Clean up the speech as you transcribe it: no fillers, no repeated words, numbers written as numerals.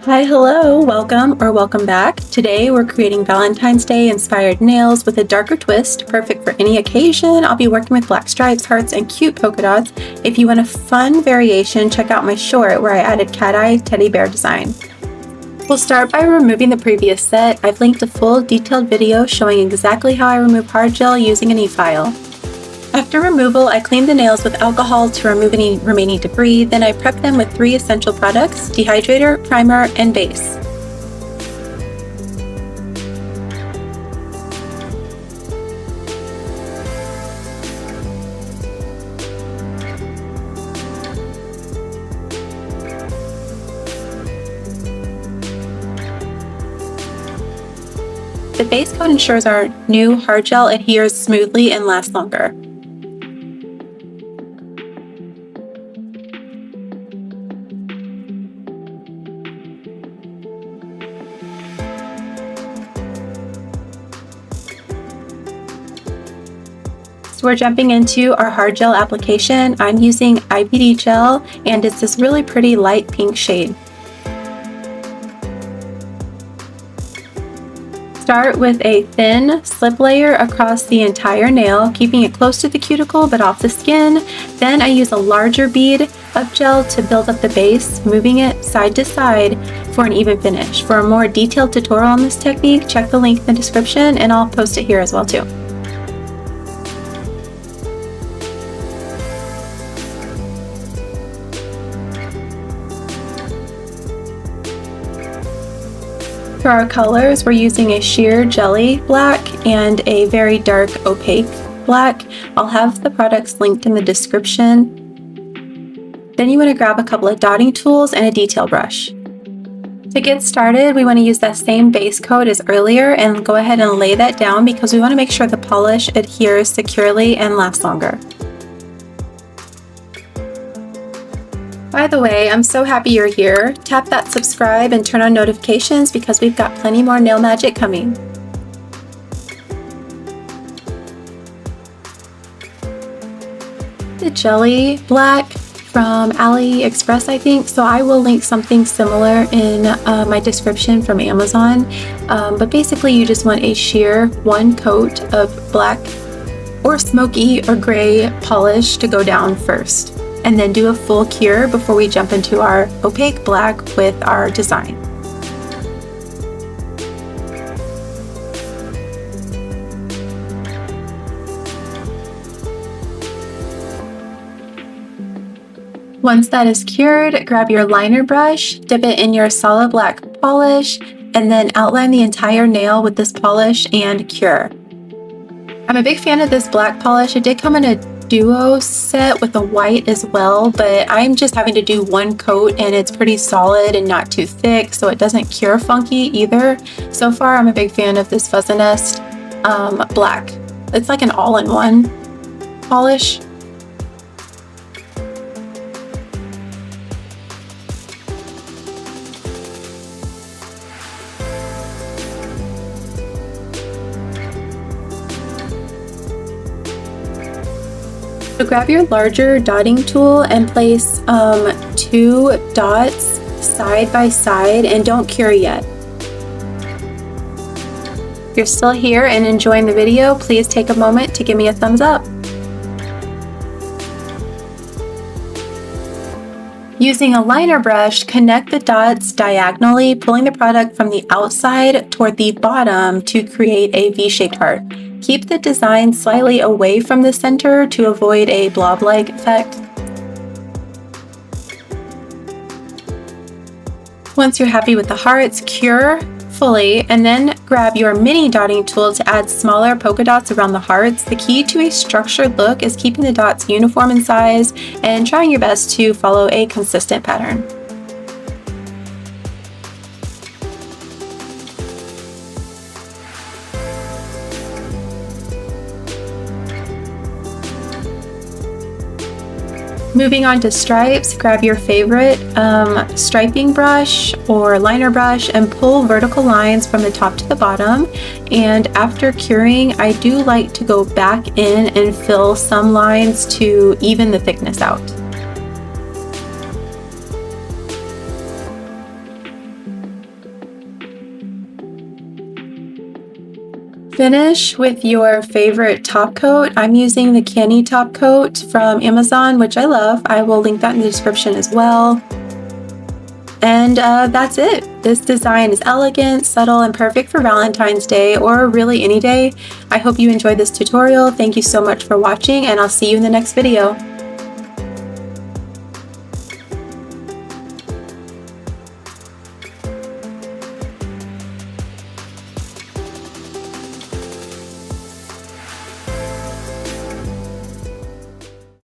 Hi, hello, welcome or welcome back. Today we're creating Valentine's Day inspired nails with a darker twist, perfect for any occasion. I'll be working with black stripes, hearts, and cute polka dots. If you want a fun variation, check out my short where I added cat eye teddy bear design. We'll start by removing the previous set. I've linked a full detailed video showing exactly how I remove hard gel using an e-file. After removal, I clean the nails with alcohol to remove any remaining debris, then I prep them with 3 essential products: Dehydrator, Primer, and Base. The base coat ensures our new hard gel adheres smoothly and lasts longer. So we're jumping into our hard gel application. I'm using IPD gel and it's this really pretty light pink shade. Start with a thin slip layer across the entire nail, keeping it close to the cuticle but off the skin. Then I use a larger bead of gel to build up the base, moving it side to side for an even finish. For a more detailed tutorial on this technique, check the link in the description and I'll post it here as well too. For our colors, we're using a sheer jelly black and a very dark opaque black. I'll have the products linked in the description. Then you want to grab a couple of dotting tools and a detail brush. To get started, we want to use that same base coat as earlier and go ahead and lay that down because we want to make sure the polish adheres securely and lasts longer. By the way, I'm so happy you're here. Tap that subscribe and turn on notifications because we've got plenty more nail magic coming. The jelly black from AliExpress, I think, so I will link something similar in my description from Amazon. But basically you just want a sheer one coat of black or smoky or gray polish to go down first, and then do a full cure before we jump into our opaque black with our design. Once that is cured, grab your liner brush, dip it in your solid black polish, and then outline the entire nail with this polish and cure. I'm a big fan of this black polish. It did come in a duo set with the white as well, but I'm just having to do one coat and it's pretty solid and not too thick, so it doesn't cure funky either. So far I'm a big fan of this Fuzz Nest black. It's like an all-in-one polish. So grab your larger dotting tool and place 2 dots side by side and don't cure yet. If you're still here and enjoying the video, please take a moment to give me a thumbs up. Using a liner brush, connect the dots diagonally, pulling the product from the outside toward the bottom to create a V-shaped heart. Keep the design slightly away from the center to avoid a blob-like effect. Once you're happy with the hearts, cure fully and then grab your mini dotting tool to add smaller polka dots around the hearts. The key to a structured look is keeping the dots uniform in size and trying your best to follow a consistent pattern. Moving on to stripes, grab your favorite striping brush or liner brush and pull vertical lines from the top to the bottom. And after curing, I do like to go back in and fill some lines to even the thickness out. Finish with your favorite top coat. I'm using the Canny top coat from Amazon, which I love. I will link that in the description as well. And that's it. This design is elegant, subtle, and perfect for Valentine's Day or really any day. I hope you enjoyed this tutorial. Thank you so much for watching, and I'll see you in the next video.